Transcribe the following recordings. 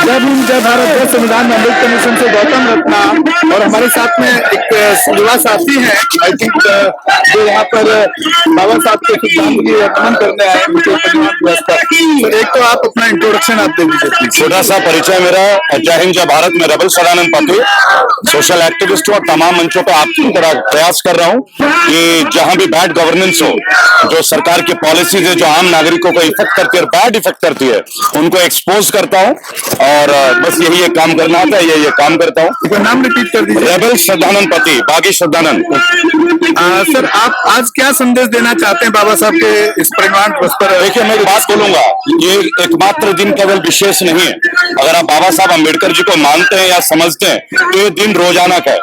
जय भीम जय भारत जय संविधान में अमृत कमीशन से गौतम रत्ना और हमारे साथ में एक युवा साथी हैं आई थिंक जो यहाँ पर बाबा साहब के सिद्धांत की नमन करने आए उनके परिवार दिवस पर। तो एक तो आप अपना इंट्रोडक्शन आप दे दीजिए। छोटा सा परिचय मेरा। जय हिंद जय भारत। मैं रेबल सदानंद पति, सोशल एक्टिविस्ट और तमाम मंचों पर आपकी तरह प्रयास कर रहा हूँ कि जहां भी बैड गवर्नेंस हो, जो सरकार की पॉलिसीज है जो आम नागरिकों को इफेक्ट करती है, बैड इफेक्ट करती है, उनको एक्सपोज करता हूँ और बस यही एक काम करना आता है, ये काम करता हूँ। नाम रिपीट कर दीजिए। रेबल सदानंद पति, बागी सदानंद। सर आप आज क्या संदेश देना चाहते हैं बाबा साहब के इस परिवार दिवस पर? देखिए मैं एक बात बोलूंगा, ये एकमात्र दिन केवल विशेष नहीं है। अगर आप बाबा साहब अम्बेडकर जी को मानते हैं या समझते हैं तो ये दिन रोजाना का है।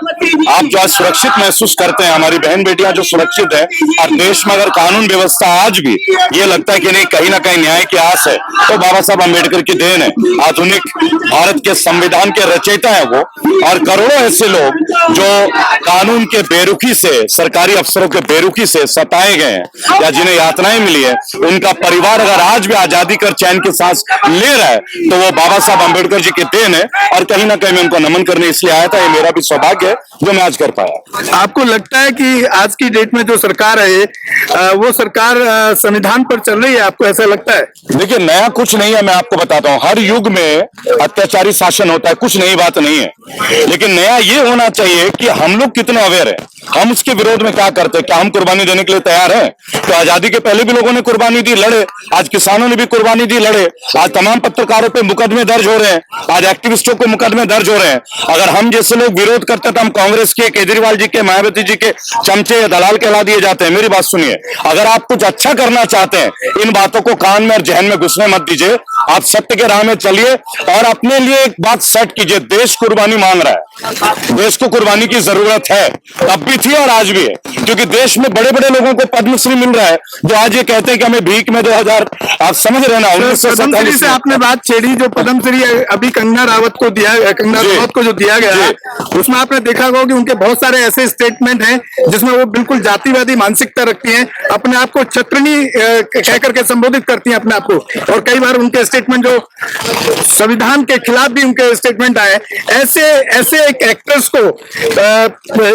आप जो आज सुरक्षित महसूस करते हैं, हमारी बहन बेटियां जो सुरक्षित है, और देश में अगर कानून व्यवस्था आज भी ये लगता है कि नहीं कहीं ना कहीं न्याय की आस है, तो बाबा साहब अम्बेडकर की देन है। आधुनिक भारत के संविधान के रचयिता है वो, और करोड़ों ऐसे लोग जो कानून के बेरुखी से, सरकारी अफसरों के बेरुखी से सताए गए हैं या जिन्हें यातनाएं मिली है, उनका परिवार अगर आज भी आजादी कर चैन की सांस ले रहा है तो वो बाबा साहब अम्बेडकर जी की देन है। और कहीं ना कहीं मैं उनको नमन करने इसलिए आया था। ये मेरा भी सौभाग्य है जो मैं आज कर पाया। आपको लगता है कि आज की डेट में जो सरकार है वो सरकार संविधान पर चल रही है? आपको ऐसा लगता है? देखिए नया कुछ नहीं है, मैं आपको बताता हूँ। हर युग में अत्याचारी शासन होता है, कुछ नई बात नहीं है। लेकिन नया ये होना चाहिए कि हम लोग कितने अवेयर हैं, हम उसके विरोध में क्या करते हैं, क्या हम कुर्बानी देने के लिए तैयार हैं? तो आजादी के पहले भी लोगों ने कुर्बानी दी, लड़े। आज किसानों ने भी कुर्बानी दी, लड़े। आज तमाम पत्रकारों पे मुकदमे दर्ज हो रहे हैं, आज एक्टिविस्टों को मुकदमे दर्ज हो रहे हैं। अगर हम जैसे लोग विरोध करते तो हम कांग्रेस के, केजरीवाल जी के, मायावती जी के चमचे या दलाल कहला दिए जाते हैं। मेरी बात सुनिए, अगर आप कुछ अच्छा करना चाहते हैं, इन बातों को कान में और जहन में घुसने मत दीजिए। आप सत्य के राह में चलिए और अपने लिए एक बात सेट कीजिए, देश कुर्बानी मांग रहा है, देश को कुर्बानी की जरूरत है, तब भी थी और आज भी है। क्योंकि देश में बड़े बड़े लोगों को पद्मश्री मिल रहा है जो आज ये कहते हैं कि हमें भीख में 2000, आप समझ रहे ना, 1947 से आपने बात छेड़ी। जो पद्मश्री अभी कंगना रावत को दिया, कंगना रावत को जो दिया गया, उसमें आपने देखा होगा कि उनके बहुत सारे ऐसे स्टेटमेंट हैं जिसमें वो बिल्कुल जातिवादी मानसिकता रखती हैं, अपने आप को छत्रनी कह करके संबोधित करती हैं अपने आप को। और कई बार उनके स्टेटमेंट जो संविधान के खिलाफ भी उनके स्टेटमेंट आए। ऐसे एक एक्ट्रेस को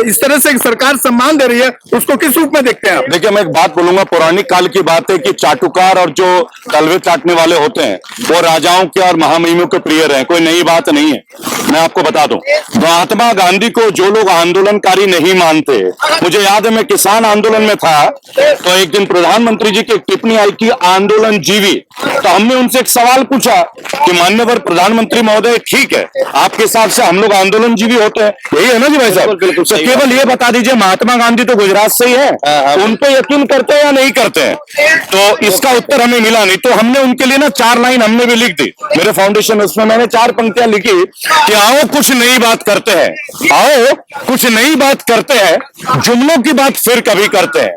इस तरह से सरकार सम्मान दे रही है, उसको किस रूप में देखते हैं आप? देखिए मैं एक बात बोलूंगा, पौराणिक काल की बात है कि चाटुकार और जो तलवे चाटने वाले होते हैं वो राजाओं के और महामहिमों के प्रिय रहे, कोई नई बात नहीं है। मैं आपको बता दूं, महात्मा गांधी को जो लोग आंदोलनकारी नहीं मानते, मुझे याद है मैं किसान आंदोलन में था तो एक दिन प्रधानमंत्री जी की एक टिप्पणी आई कि आंदोलन जीवी। तो हमने उनसे एक सवाल पूछा कि माननीय प्रधानमंत्री महोदय, ठीक है आपके हिसाब से हम लोग आंदोलन जीवी होते हैं, यही है ना जी भाई साहब? तो केवल ये बता दीजिए, महात्मा गांधी तो गुजरात से ही है, उन पे यकीन करते हैं या नहीं करते हैं? तो इसका उत्तर हमें मिला नहीं। तो हमने उनके लिए ना 4 लाइन हमने भी लिख दी, मेरे फाउंडेशन उसमें मैंने 4 पंक्तियां लिखी कि आओ कुछ नई बात करते हैं, आओ कुछ नई बात करते हैं, जुमलों की बात फिर कभी करते हैं।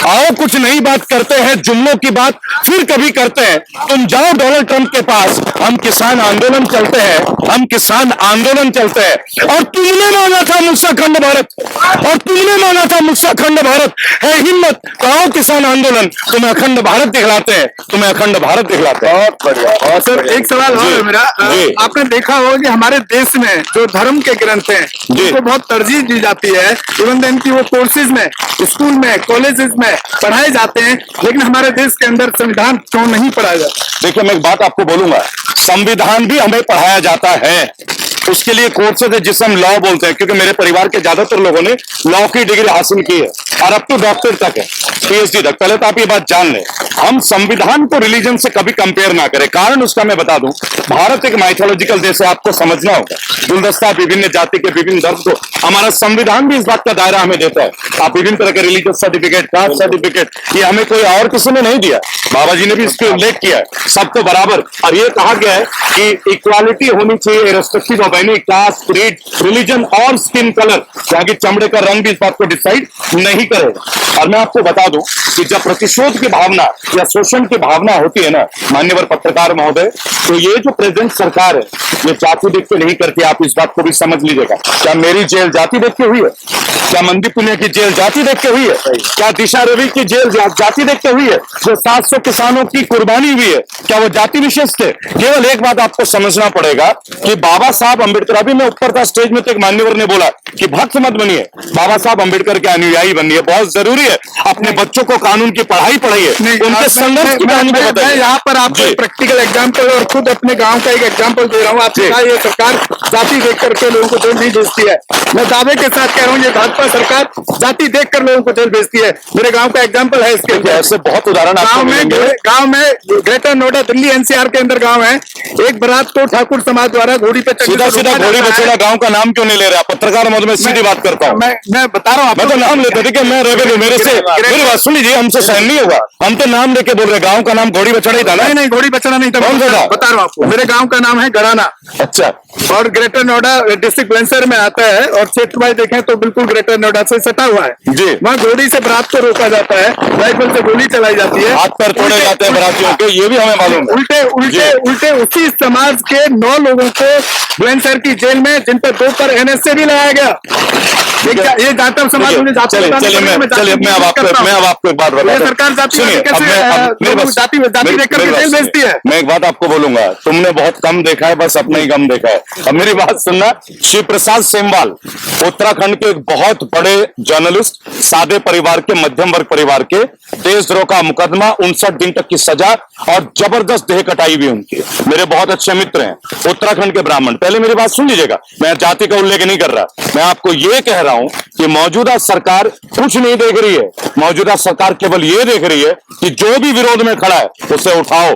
आओ कुछ नई बात करते हैं, जुमलों की बात फिर कभी करते हैं। तुम जाओ डोनाल्ड ट्रंप के पास, हम किसान आंदोलन चलते हैं, हम किसान आंदोलन चलते हैं। और तुमने माना था मुझसे अखंड भारत, और तुमने माना था मुझसे अखंड भारत है हिम्मत, तो आओ किसान आंदोलन, तुम्हें अखंड भारत दिखलाते हैं, तुम्हें अखंड भारत दिखलाते हैं। बहुत बढ़िया। और सर एक सवाल और है मेरा, आपने देखा होगा कि हमारे देश में जो धर्म के ग्रंथ हैं उनको बहुत तरजीह दी जाती है, इवन देन की वो कोर्सेज में, स्कूल में, कॉलेजेस में पढ़ाए जाते हैं, लेकिन हमारे देश के अंदर संविधान क्यों नहीं पढ़ाया जाता? देखिए मैं एक बात आपको बोलूंगा, संविधान भी हमें पढ़ाया जाता है, उसके लिए कोर्सेज है जिसे हम लॉ बोलते हैं। क्योंकि मेरे परिवार के ज्यादातर लोगों ने लॉ की डिग्री हासिल की है और अब तो डॉक्टर तक है, PhD तक। पहले तो आप ये बात जान लें, हम संविधान को रिलीजन से कभी कंपेयर ना करें। कारण उसका मैं बता दूं, भारत एक माइथोलॉजिकल देश है, आपको समझना होगा। गुलदस्ता विभिन्न जाति के विभिन्न धर्म को, हमारा संविधान भी इस बात का दायरा हमें देता है। आप विभिन्न तरह के रिलीजियस सर्टिफिकेट, कास्ट सर्टिफिकेट, ये हमें कोई और किसी ने नहीं दिया, बाबा जी ने भी इसके उल्लेख किया है, सबको बराबर। और ये कहा गया है कि इक्वालिटी होनी चाहिए इररिस्पेक्टिव ऑफ भाई बहनी, कास्ट, क्रीड, रिलीजन और स्किन कलर, यहाँ की चमड़े का रंग भी इस बात को डिसाइड नहीं करेगा। और मैं आपको बता दूं कि जब प्रतिशोध की भावना या शोषण की भावना होती है ना मान्यवर पत्रकार महोदय, तो ये जो प्रेजेंट सरकार है ये जाति देख के नहीं करती। आप इस बात को भी समझ लीजिएगा। क्या मेरी जेल जाति देख के हुई है? क्या मंदीप पुनिया की जेल जाति देख के हुई है? क्या दिशा रवि की जेल जाति देख के हुई है? जो 700 किसानों की कुर्बानी हुई है, क्या वो जाति विशेष थे? केवल एक बात आपको समझना पड़ेगा कि बाबा साहब अंबेडकर, अभी मैं ऊपर था स्टेज में तो एक मान्यवर ने बोला कि भक्त मत बनिए, बाबा साहब अंबेडकर के अनुयायी बनिए। बहुत जरूरी है, अपने बच्चों को कानून की पढ़ाई पढ़ाइए, उनके संघर्ष की कहानी को बताइए। यहाँ पर आपको प्रैक्टिकल एग्जाम्पल और खुद अपने गांव का एक एग्जाम्पल दे रहा हूँ। आपने कहा ये सरकार जाति देख करके लोगों को जेल नहीं भेजती है। मैं दावे के साथ कह रहा हूँ ये भाजपा सरकार जाति देख कर लोगों को जेल भेजती है। मेरे गांव का एग्जाम्पल है इसके। ऐसे बहुत उदाहरण गांव में ग्रेटर नोएडा दिल्ली एनसीआर के अंदर गांव है, एक बारात को ठाकुर समाज द्वारा घोड़ी पे सीधा सीधा घोड़ी बछड़ा गांव का नाम क्यों नहीं ले रहा? पत्रकार महोदय में सीधी बात करता हूँ, मैं बता रहा हूँ। मैं तो नाम लेता देखिए, मैं रेवेन्यू मेरे से मेरी बात सुन लीजिए, हमसे सहन नहीं होगा। हम तो नाम लेके बोल रहे, गांव का नाम घोड़ी बछड़ा ही था ना? नहीं, घोड़ी बछड़ा नहीं था। कौन सा था? बता रहा हूँ आपको, मेरे गांव का नाम है गराना। अच्छा। और ग्रेटर नोएडा डिस्ट्रिक्ट बुलंदशहर में आता है और क्षेत्र वाइज देखें तो बिल्कुल ग्रेटर नोएडा से सटा हुआ है जी। वहाँ घोड़ी से बारात को रोका जाता है, राइफल से गोली चलाई जाती है, हाथ पैर तोड़े जाते हैं बारातियों के, ये भी हमें मालूम है। उल्टे उल्टे उल्टे उसी समाज के 9 लोगों को बुलंदशहर की जेल में, जिन पर 2 पर एनएसए भी लगाया गया। ये जाटव समाज में चलिए मैं अब आपको एक बात बताता हूं। सरकार जाति देख करके जेल भेजती है। मैं एक बात आपको बोलूंगा, तुमने बहुत कम देखा है, बस अपना ही गम देखा है। अब मेरी बात सुनना, शिव प्रसाद सेमवाल उत्तराखंड के एक बहुत बड़े जर्नलिस्ट, सादे परिवार के, मध्यम वर्ग परिवार के, देशद्रोह का मुकदमा, 59 दिन तक की सजा और जबरदस्त देह कटाई भी उनकी। मेरे बहुत अच्छे मित्र हैं उत्तराखंड के ब्राह्मण। पहले मेरी बात सुन लीजिएगा, मैं जाति का उल्लेख नहीं कर रहा, मैं आपको यह कह रहा हूं कि मौजूदा सरकार कुछ नहीं देख रही है। मौजूदा सरकार केवल ये देख रही है कि जो भी विरोध में खड़ा है उसे उठाओ,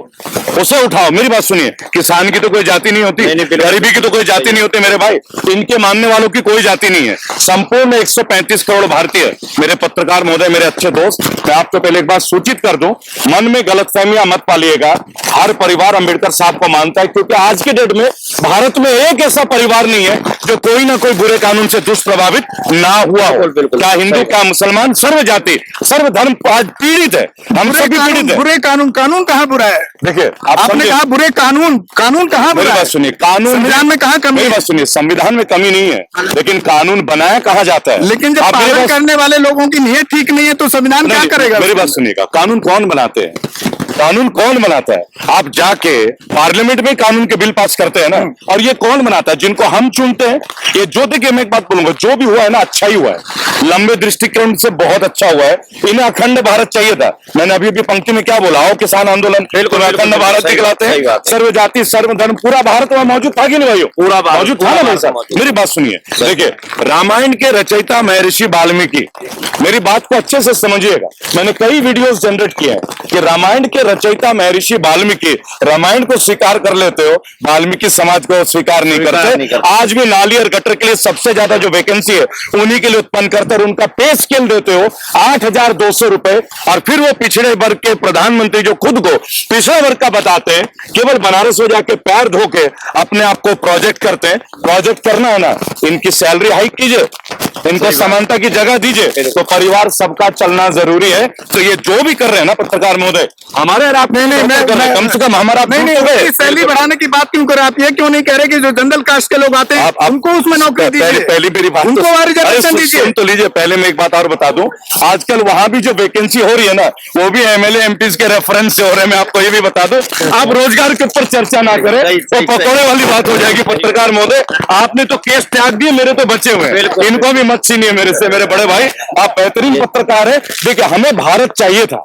उसे उठाओ। मेरी बात सुनिए, किसान की तो कोई जाति नहीं होती, गरीबी की तो कोई जाति नहीं होती मेरे भाई, इनके मानने वालों की कोई जाति नहीं है। संपूर्ण 135 करोड़ भारतीय, मेरे पत्रकार महोदय, मेरे अच्छे दोस्त, मैं आपको पहले एक बात सूचित कर दूं, मन में गलतफहमियां मत पालिएगा। हर परिवार अंबेडकर साहब को मानता है, क्योंकि आज के डेट में भारत में एक ऐसा परिवार नहीं है जो कोई ना कोई बुरे कानून से दुष्प्रभावित ना हुआ हो। क्या हिंदू, क्या मुसलमान, सर्व जाति, सर्व धर्म आज पीड़ित है, हम सभी पीड़ित है। बुरे कानून कहाँ बुरा है? देखिए, आपने कहा बुरे कानून कहाँ बुरा है? बात सुनिए, कानून संविधान में कहाँ कमी है? बात सुनिए, संविधान में कमी नहीं है, लेकिन कानून बनाया कहा जाता है। लेकिन जब पालन करने वाले लोगों की नीयत ठीक नहीं है तो संविधान क्या करेगा? मेरी बात सुनिएगा, कानून कौन बनाते हैं? कानून कौन बनाता है? आप जाके पार्लियामेंट में कानून के बिल पास करते हैं ना, और ये कौन बनाता है? जिनको हम चुनते हैं। ये जो, देखिए मैं एक बात बोलूंगा, जो भी हुआ है ना अच्छा ही हुआ है, लंबे दृष्टिकोण से बहुत अच्छा हुआ है। इन्हें अखंड भारत चाहिए था। मैंने अभी पंक्ति में क्या बोला, आओ किसान आंदोलन, अखंड भारत दिखलाते हैं, सर्व जाति सर्व धर्म, पूरा भारत वहां मौजूद था कि नहीं भाइयों? पूरा मौजूद था ना भाई साहब? मेरी बात सुनिए, देखिए रामायण के रचयिता महर्षि वाल्मीकि, मेरी बात को अच्छे से समझिएगा। मैंने कई वीडियोस जनरेट किए हैं कि रामायण के रचयिता महर्षि वाल्मीकि रामायण को स्वीकार कर लेते हो, वाल्मीकि समाज को स्वीकार नहीं करते। आज भी नाली और गटर के लिए सबसे ज्यादा जो वैकेंसी है उन्हीं के लिए उत्पन्न करते और उनका पे स्केल देते हो 8,200 रुपए। और फिर वो पिछड़े वर्ग के प्रधानमंत्री जो खुद को पिछड़े वर्ग का बताते हैं, केवल बनारस में जाके पैर धो के अपने आप को प्रोजेक्ट करते हैं। प्रोजेक्ट करना है ना, इनकी सैलरी हाइक कीजिए, इनको समानता की जगह दीजिए, तो परिवार सबका चलना जरूरी है। तो ये जो भी कर रहे हैं ना पत्रकार महोदय, हमारे आप कम से कम हमारा सैलरी बढ़ाने की बात क्यों करें? आप ये क्यों नहीं कह रहे कि जो जनरल कास्ट के लोग आते हैं उनको उसमें नौकरी दीजिए? पहली मेरी बात उनको रिजर्वेशन दीजिए तो लीजिए। पहले मैं एक बात और बता दूं, आजकल वहां भी जो वैकेंसी हो रही है ना, वो भी एमएलए एमपीज के रेफरेंस से हो रहे हैं। मैं आपको ये भी बता दूं, आप रोजगार के ऊपर चर्चा ना करें तो पकौड़े वाली बात हो जाएगी। पत्रकार महोदय, आपने तो केस त्याग दिए, मेरे तो बचे हुए हैं, इनको भी मत छीनिए मेरे से। मेरे बड़े भाई, आप बेहतरीन पत्रकार है। देखिए, हमें भारत चाहिए था।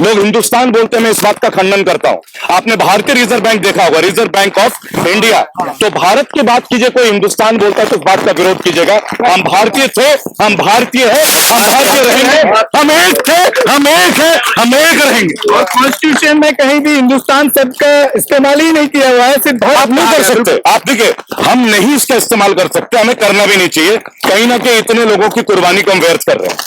लोग हिंदुस्तान बोलते हैं, मैं इस बात का खंडन करता हूं। आपने भारतीय रिजर्व बैंक देखा होगा, रिजर्व बैंक ऑफ इंडिया। तो भारत की बात कीजिए, कोई हिंदुस्तान बोलता है तो इस बात का विरोध कीजिएगा। हम भारतीय थे, हम भारतीय हैं, हम भारतीय रहेंगे, हम एक थे, हम एक हैं, हम एक रहेंगे। और कॉन्स्टिट्यूशन में कहीं भी हिंदुस्तान शब्द का इस्तेमाल ही नहीं किया हुआ है। सिर्फ आप नहीं कर सकते। आप देखिए, हम नहीं इसका इस्तेमाल कर सकते, हमें करना भी नहीं चाहिए। कहीं ना कहीं इतने लोगों की कुर्बानी को हम व्यर्थ कर रहे हैं।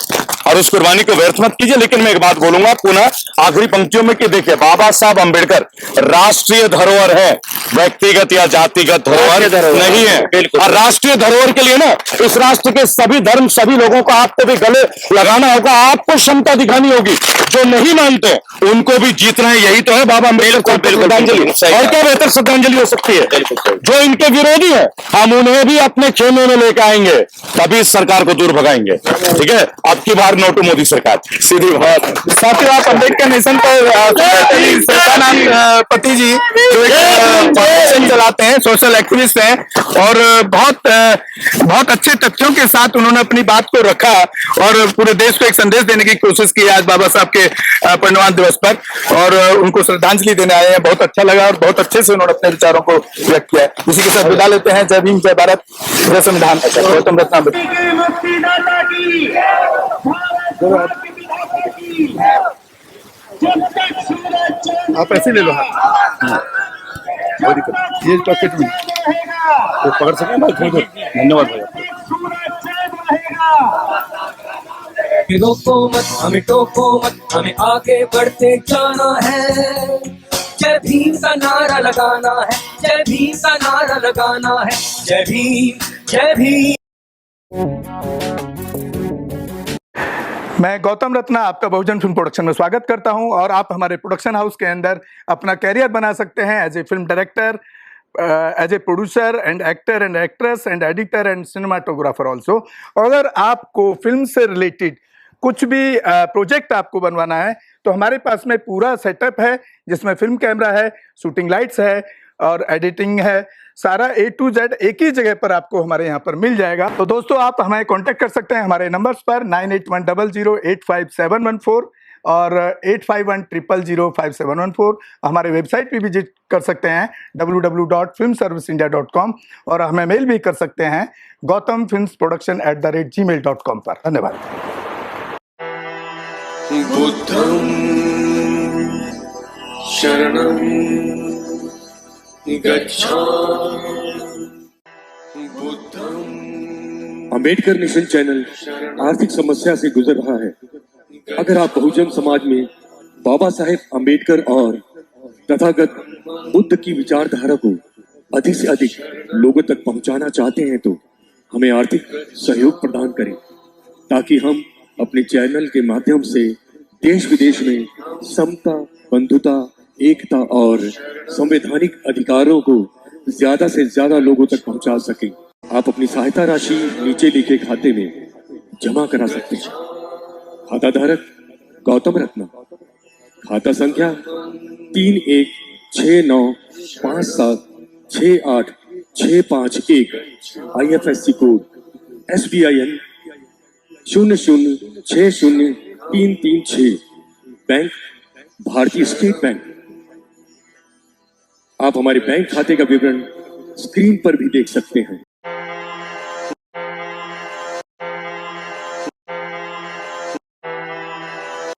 और उस कुर्बानी को व्यर्थ मत कीजिए। लेकिन मैं एक बात बोलूंगा पुनः आखिरी पंक्तियों में कि देखिए, बाबा साहब अंबेडकर राष्ट्रीय धरोहर है, व्यक्तिगत या जातिगत धरोहर नहीं है। और राष्ट्रीय धरोहर के लिए ना इस राष्ट्र के सभी धर्म, सभी लोगों को आपको भी गले लगाना होगा, आपको क्षमता दिखानी होगी। जो नहीं मानते उनको भी जीतना है, यही तो है बाबा अम्बेडकर को श्रद्धांजलि। और क्या बेहतर श्रद्धांजलि हो सकती है? जो इनके विरोधी है हम उन्हें भी अपने खेमे में लेकर आएंगे, तभी इस सरकार को दूर भगाएंगे। ठीक है, अब की बार नो टू मोदी सरकार, सीधी बात। साथियों, आप अम्बेडकर नेशन पर पति जी जो एक फाउंडेशन चलाते हैं, सोशल एक्टिविस्ट हैं, और बहुत अच्छे तथ्यों के साथ उन्होंने अपनी बात को रखा और पूरे देश को एक संदेश देने की कोशिश की आज बाबा साहब के परिनिर्वाण दिवस पर, और उनको श्रद्धांजलि देने आए हैं। बहुत अच्छा लगा और बहुत अच्छे से उन्होंने अपने विचारों को व्यक्त किया है। इसी के साथ विदा लेते हैं। जय भीम, जय भारत, जय संविधान। गौतम रत्ना आप ऐसे ले लो, ये पॉकेट में तो पकड़ सकें। धन्यवाद भाई। रोको मत, हमें टोको मत, हमें आगे बढ़ते जाना है। जय भीम का नारा लगाना है, जय भीम का नारा लगाना है। जय भीम, जय भीम। मैं गौतम रत्ना आपका बहुजन फिल्म प्रोडक्शन में स्वागत करता हूं, और आप हमारे प्रोडक्शन हाउस के अंदर अपना कैरियर बना सकते हैं as a film director, as a producer and actor and actress and editor and cinematographer also. अगर आपको फिल्म से रिलेटेड कुछ भी प्रोजेक्ट आपको बनवाना है तो हमारे पास में पूरा सेटअप है, जिसमें फिल्म कैमरा है, शूटिंग लाइट्स है और एडिटिंग है। सारा A to Z एक ही जगह पर आपको हमारे यहाँ पर मिल जाएगा। तो दोस्तों, आप हमें कांटेक्ट कर सकते हैं हमारे नंबर्स पर 9810085714 और 8510005714। हमारे वेबसाइट पे विजिट कर सकते हैं www.filmserviceindia.com, और हमें मेल भी कर सकते हैं gautamfilmsproduction@gmail.com पर। धन्यवाद। बुद्धं शरणं गच्छामि। अंबेडकर नेशन चैनल आर्थिक समस्या से गुजर रहा है। अगर आप बहुजन समाज में बाबा साहेब अंबेडकर और तथागत बुद्ध की विचारधारा को अधिक से अधिक लोगों तक पहुंचाना चाहते हैं तो हमें आर्थिक सहयोग प्रदान करें, ताकि हम अपने चैनल के माध्यम से देश विदेश में समता, बंधुता, एकता और संवैधानिक अधिकारों को ज्यादा से ज्यादा लोगों तक पहुंचा सकें। आप अपनी सहायता राशि नीचे लिखे खाते में जमा करा सकते हैं। खाता धारक गौतम रत्ना, खाता संख्या 316957686551, IFSC कोड SBIN 0060336, बैंक भारतीय स्टेट बैंक। आप हमारे बैंक खाते का विवरण स्क्रीन पर भी देख सकते हैं।